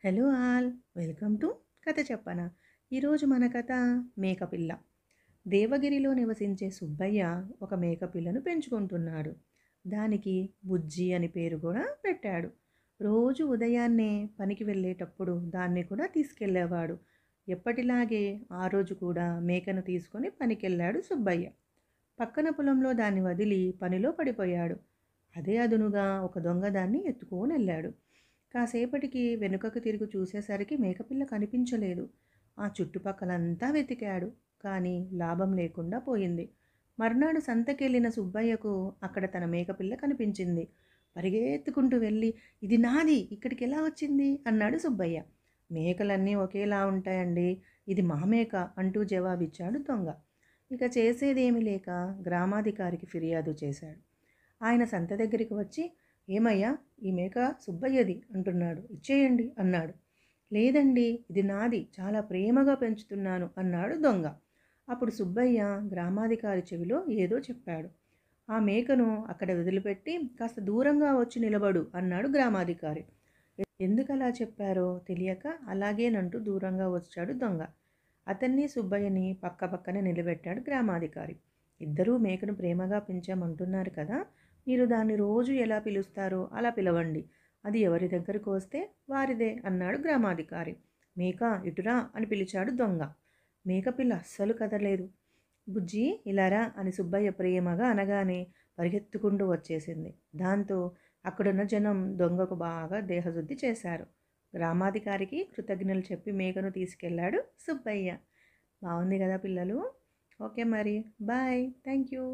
Hello all, welcome to కథ చెప్పనా. ఈరోజు మన కథ మేకపిల్ల. దేవగిరిలో నివసించే సుబ్బయ్య ఒక మేకపిల్లను పెంచుకుంటున్నాడు. దానికి బుజ్జి అని పేరు కూడా పెట్టాడు. రోజు ఉదయాన్నే పనికి వెళ్ళేటప్పుడు దాన్ని కూడా తీసుకెళ్ళేవాడు. ఎప్పటిలాగే ఆ రోజు కూడా మేకను తీసుకొని పనికెళ్ళాడు సుబ్బయ్య. పక్కన పొలంలో దాన్ని వదిలి పనిలో పడిపోయాడు. అదే అదునుగా ఒక దొంగ దాన్ని ఎత్తుకొని వెళ్ళాడు. కాసేపటికి వెనుకకు తిరిగి చూసేసరికి మేకపిల్ల కనిపించలేదు. ఆ చుట్టుపక్కలంతా వెతికాడు, కానీ లాభం లేకుండా పోయింది. మర్నాడు సంతకెళ్ళిన సుబ్బయ్యకు అక్కడ తన మేకపిల్ల కనిపించింది. పరిగెత్తుకుంటూ వెళ్ళి, ఇది నాది, ఇక్కడికి ఎలా వచ్చింది అన్నాడు సుబ్బయ్య. మేకలన్నీ ఒకేలా ఉంటాయండి, ఇది మా మేక అంటూ జవాబిచ్చాడు దొంగ. ఇక చేసేదేమీ లేక గ్రామాధికారికి ఫిర్యాదు చేశాడు. ఆయన సంత దగ్గరికి వచ్చి, ఏమయ్యా, ఈ మేక సుబ్బయ్యది అంటున్నాడు, ఇచ్చేయండి అన్నాడు. లేదండి, ఇది నాది, చాలా ప్రేమగా పెంచుతున్నాను అన్నాడు దొంగ. అప్పుడు సుబ్బయ్య గ్రామాధికారి చెవిలో ఏదో చెప్పాడు. ఆ మేకను అక్కడ వదిలిపెట్టి కాస్త దూరంగా వచ్చి నిలబడు అన్నాడు గ్రామాధికారి. ఎందుకలా చెప్పారో తెలియక అలాగేనంటూ దూరంగా వచ్చాడు దొంగ. అతన్ని సుబ్బయ్యని పక్కపక్కనే నిలబెట్టాడు గ్రామాధికారి. ఇద్దరూ మేకను ప్రేమగా పెంచామంటున్నారు కదా, మీరు దాన్ని రోజు ఎలా పిలుస్తారో అలా పిలవండి, అది ఎవరి దగ్గరకు వస్తే వారిదే అన్నాడు గ్రామాధికారి. మేక ఇటురా అని పిలిచాడు దొంగ. మేకపిల్ల అస్సలు కదలేదు. బుజ్జి ఇలారా అని సుబ్బయ్య ప్రేమగా అనగానే పరిగెత్తుకుంటూ వచ్చేసింది. దాంతో అక్కడున్న జనం దొంగకు బాగా దేహశుద్ధి చేశారు. గ్రామాధికారికి కృతజ్ఞతలు చెప్పి మేకను తీసుకెళ్ళాడు సుబ్బయ్య. బాగుంది కదా పిల్లలు? ఓకే మరి, బాయ్, థ్యాంక్ యూ.